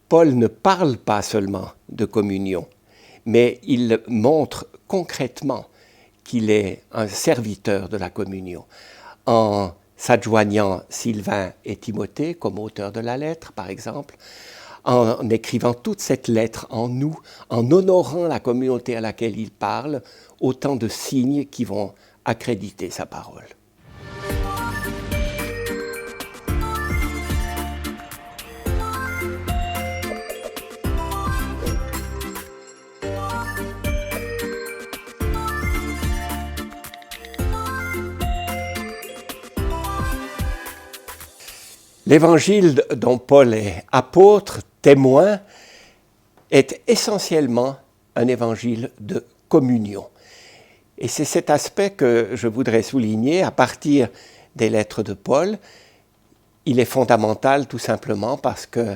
Paul ne parle pas seulement de communion, mais il montre concrètement qu'il est un serviteur de la communion, en s'adjoignant Sylvain et Timothée comme auteurs de la lettre, par exemple, en écrivant toute cette lettre en nous, en honorant la communauté à laquelle il parle, autant de signes qui vont accréditer sa parole. L'évangile dont Paul est apôtre, témoin, est essentiellement un évangile de communion. Et c'est cet aspect que je voudrais souligner à partir des lettres de Paul. Il est fondamental tout simplement parce que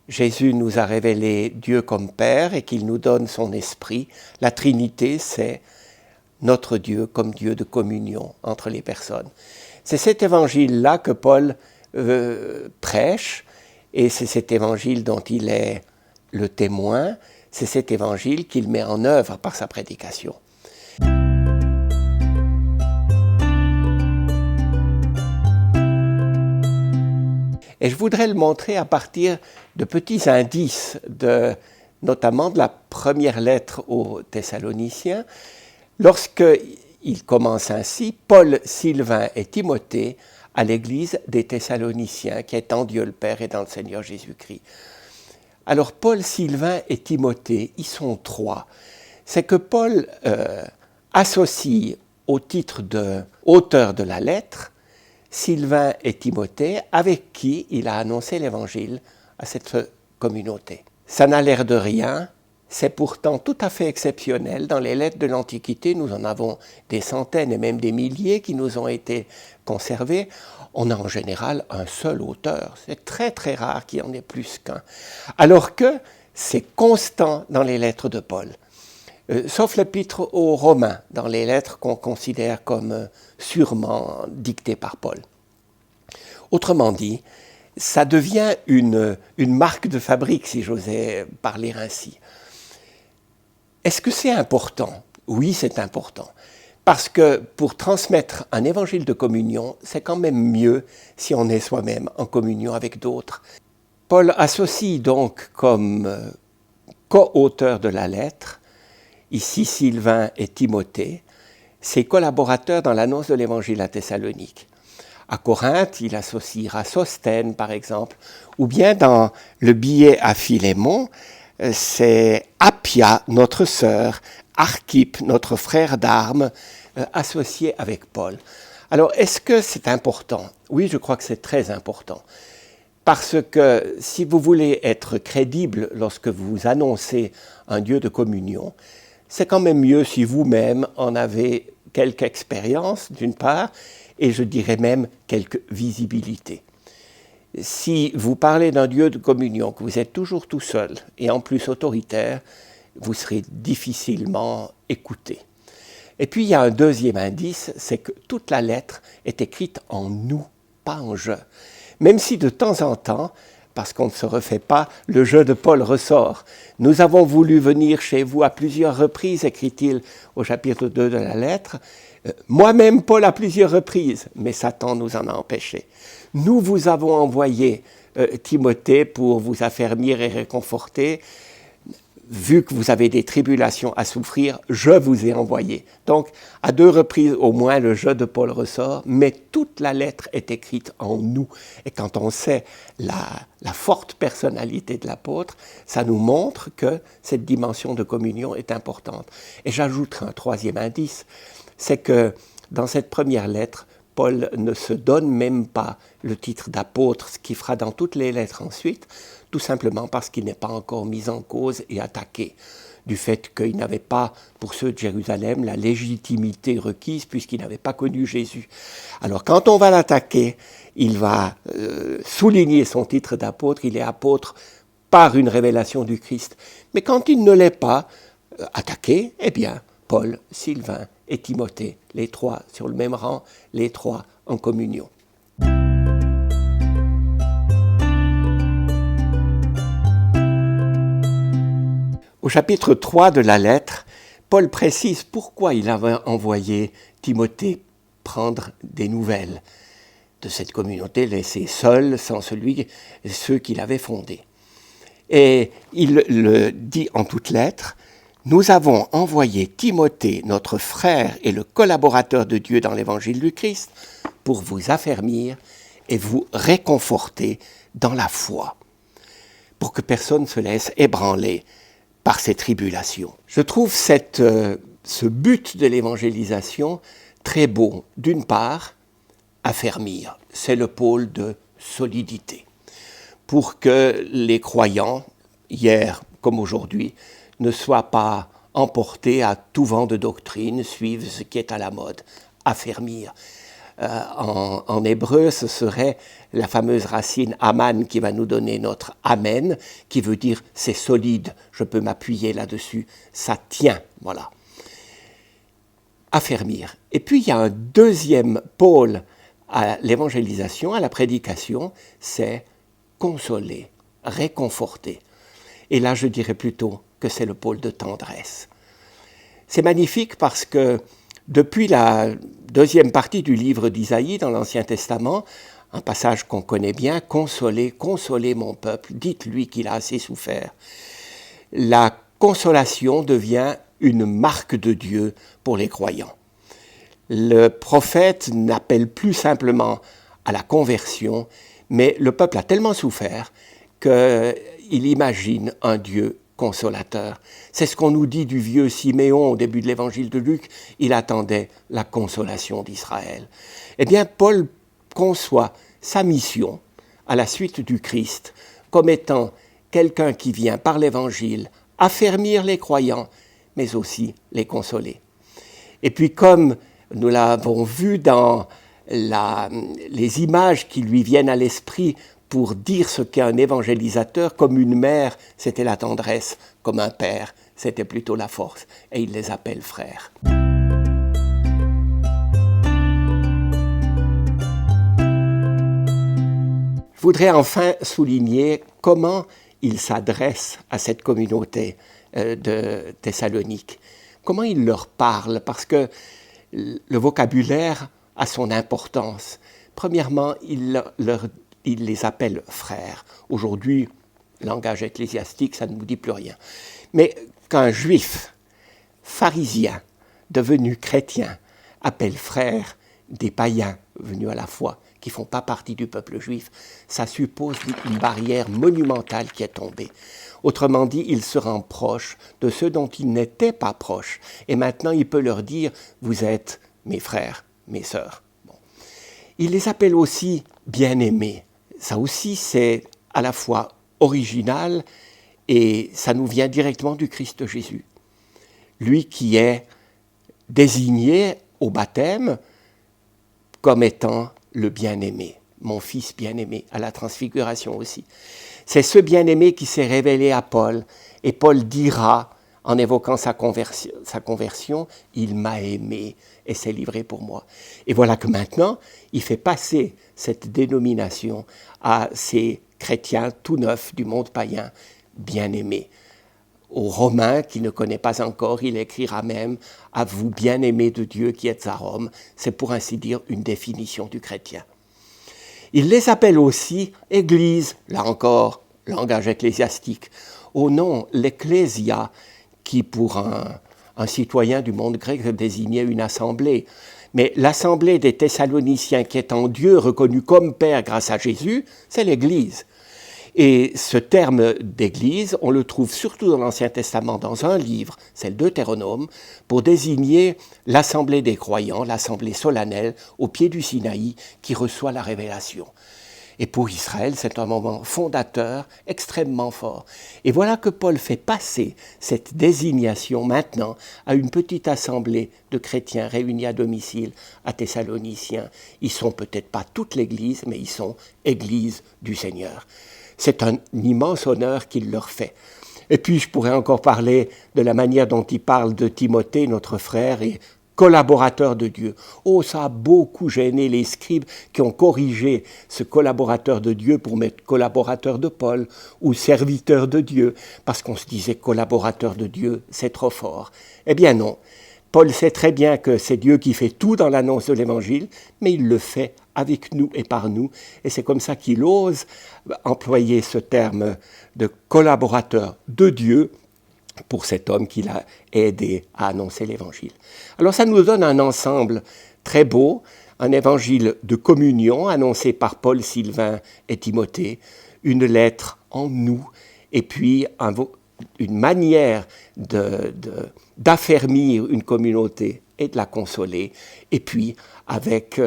Jésus nous a révélé Dieu comme Père et qu'il nous donne son Esprit. La Trinité, c'est notre Dieu comme Dieu de communion entre les personnes. C'est cet évangile-là que Paul prêche, et c'est cet évangile dont il est le témoin, c'est cet évangile qu'il met en œuvre par sa prédication. Et je voudrais le montrer à partir de petits indices, notamment de la première lettre aux Thessaloniciens. Lorsqu'il commence ainsi, Paul, Sylvain et Timothée, à l'église des Thessaloniciens, qui est en Dieu le Père et dans le Seigneur Jésus-Christ. Alors Paul, Sylvain et Timothée, ils sont trois. C'est que Paul associe au titre d'auteur de la lettre Sylvain et Timothée, avec qui il a annoncé l'évangile à cette communauté. Ça n'a l'air de rien, c'est pourtant tout à fait exceptionnel. Dans les lettres de l'Antiquité, nous en avons des centaines et même des milliers qui nous ont été conservées. On a en général un seul auteur. C'est très très rare qu'il y en ait plus qu'un. Alors que c'est constant dans les lettres de Paul. Sauf l'épître aux Romains, dans les lettres qu'on considère comme sûrement dictées par Paul. Autrement dit, ça devient une marque de fabrique, si j'osais parler ainsi. Est-ce que c'est important? Oui, c'est important. Parce que pour transmettre un évangile de communion, c'est quand même mieux si on est soi-même en communion avec d'autres. Paul associe donc comme co-auteurs de la lettre, ici Sylvain et Timothée, ses collaborateurs dans l'annonce de l'évangile à Thessalonique. À Corinthe, il associera Sosthène, par exemple, ou bien dans le billet à Philémon, c'est Appia, notre sœur, Archippe, notre frère d'armes, associé avec Paul. Alors, est-ce que c'est important? Oui, je crois que c'est très important. Parce que si vous voulez être crédible lorsque vous annoncez un Dieu de communion, c'est quand même mieux si vous-même en avez quelque expérience, d'une part, et je dirais même quelque visibilité. Si vous parlez d'un Dieu de communion, que vous êtes toujours tout seul, et en plus autoritaire, vous serez difficilement écouté. Et puis il y a un deuxième indice, c'est que toute la lettre est écrite en nous, pas en je. Même si de temps en temps, parce qu'on ne se refait pas, le je de Paul ressort. Nous avons voulu venir chez vous à plusieurs reprises, écrit-il au chapitre 2 de la lettre. Moi-même, Paul, à plusieurs reprises, mais Satan nous en a empêchés. Nous vous avons envoyé Timothée pour vous affermir et réconforter. Vu que vous avez des tribulations à souffrir, je vous ai envoyé. Donc, à 2 reprises au moins, le je de Paul ressort, mais toute la lettre est écrite en nous. Et quand on sait la forte personnalité de l'apôtre, ça nous montre que cette dimension de communion est importante. Et j'ajouterai un troisième indice, c'est que dans cette première lettre, Paul ne se donne même pas le titre d'apôtre, ce qu'il fera dans toutes les lettres ensuite, tout simplement parce qu'il n'est pas encore mis en cause et attaqué, du fait qu'il n'avait pas, pour ceux de Jérusalem, la légitimité requise puisqu'il n'avait pas connu Jésus. Alors quand on va l'attaquer, il va souligner son titre d'apôtre, il est apôtre par une révélation du Christ. Mais quand il ne l'est pas attaqué, eh bien, Paul, Sylvain et Timothée, les trois sur le même rang, les trois en communion. Au chapitre 3 de la lettre, Paul précise pourquoi il avait envoyé Timothée prendre des nouvelles de cette communauté laissée seule sans ceux qui l'avaient fondée. Et il le dit en toutes lettres, « Nous avons envoyé Timothée, notre frère et le collaborateur de Dieu dans l'évangile du Christ, pour vous affermir et vous réconforter dans la foi, pour que personne ne se laisse ébranler par ces tribulations. » Je trouve ce but de l'évangélisation très beau. D'une part, affermir, c'est le pôle de solidité, pour que les croyants, hier comme aujourd'hui, ne soient pas emportés à tout vent de doctrine, suivent ce qui est à la mode, affermir. En hébreu, ce serait la fameuse racine aman qui va nous donner notre amen, qui veut dire c'est solide, je peux m'appuyer là-dessus, ça tient, voilà. Affermir. Et puis il y a un deuxième pôle à l'évangélisation, à la prédication, c'est consoler, réconforter. Et là, je dirais plutôt que c'est le pôle de tendresse. C'est magnifique parce que depuis la deuxième partie du livre d'Isaïe dans l'Ancien Testament, un passage qu'on connaît bien, « Consolez, consolez mon peuple, dites-lui qu'il a assez souffert ». La consolation devient une marque de Dieu pour les croyants. Le prophète n'appelle plus simplement à la conversion, mais le peuple a tellement souffert qu'il imagine un Dieu consolateur. C'est ce qu'on nous dit du vieux Siméon au début de l'évangile de Luc. Il attendait la consolation d'Israël. Eh bien, Paul conçoit sa mission à la suite du Christ comme étant quelqu'un qui vient par l'évangile affermir les croyants, mais aussi les consoler. Et puis, comme nous l'avons vu dans les images qui lui viennent à l'esprit pour dire ce qu'est un évangélisateur, comme une mère, c'était la tendresse, comme un père, c'était plutôt la force, et il les appelle frères. Je voudrais enfin souligner comment il s'adresse à cette communauté de Thessalonique, comment il leur parle, parce que le vocabulaire a son importance. Premièrement, il les appelle frères. Aujourd'hui, langage ecclésiastique, ça ne nous dit plus rien. Mais qu'un juif pharisien, devenu chrétien, appelle frère des païens venus à la foi, qui ne font pas partie du peuple juif, ça suppose une barrière monumentale qui est tombée. Autrement dit, il se rend proche de ceux dont il n'était pas proche. Et maintenant, il peut leur dire, vous êtes mes frères, mes sœurs. Bon. Il les appelle aussi bien-aimés. Ça aussi, c'est à la fois original et ça nous vient directement du Christ Jésus. Lui qui est désigné au baptême comme étant le bien-aimé, mon fils bien-aimé, à la transfiguration aussi. C'est ce bien-aimé qui s'est révélé à Paul, et Paul dira, en évoquant sa conversion, « Il m'a aimé et s'est livré pour moi ». Et voilà que maintenant, il fait passer cette dénomination à ces chrétiens tout neufs du monde païen, bien-aimés. Aux Romains, qui ne connaît pas encore, il écrira même « À vous bien-aimés de Dieu qui êtes à Rome ». C'est pour ainsi dire une définition du chrétien. Il les appelle aussi « Église », là encore, langage ecclésiastique. Au nom, l'ecclésia, qui pour un citoyen du monde grec désignait une assemblée. Mais l'assemblée des Thessaloniciens, qui est en Dieu reconnu comme Père grâce à Jésus, c'est l'Église. Et ce terme d'église, on le trouve surtout dans l'Ancien Testament, dans un livre, c'est le Deutéronome, pour désigner l'assemblée des croyants, l'assemblée solennelle au pied du Sinaï qui reçoit la révélation. Et pour Israël, c'est un moment fondateur extrêmement fort. Et voilà que Paul fait passer cette désignation maintenant à une petite assemblée de chrétiens réunis à domicile à Thessaloniciens. Ils ne sont peut-être pas toute l'Église, mais ils sont Église du Seigneur. C'est un immense honneur qu'il leur fait. Et puis, je pourrais encore parler de la manière dont il parle de Timothée, notre frère, et collaborateur de Dieu. Oh, ça a beaucoup gêné les scribes qui ont corrigé ce collaborateur de Dieu pour mettre collaborateur de Paul ou serviteur de Dieu, parce qu'on se disait collaborateur de Dieu, c'est trop fort. Eh bien non, Paul sait très bien que c'est Dieu qui fait tout dans l'annonce de l'Évangile, mais il le fait avec nous et par nous, et c'est comme ça qu'il ose employer ce terme de collaborateur de Dieu pour cet homme qui l'a aidé à annoncer l'Évangile. Alors ça nous donne un ensemble très beau, un évangile de communion annoncé par Paul, Sylvain et Timothée, une lettre en nous, et puis une manière d'affermir une communauté et de la consoler, et puis avec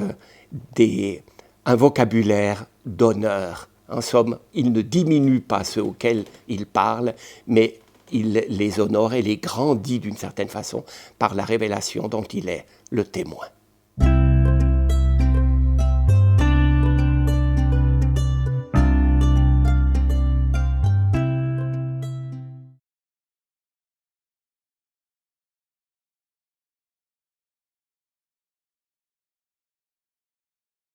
un vocabulaire d'honneur. En somme, il ne diminue pas ceux auxquels il parle, mais il les honore et les grandit d'une certaine façon par la révélation dont il est le témoin.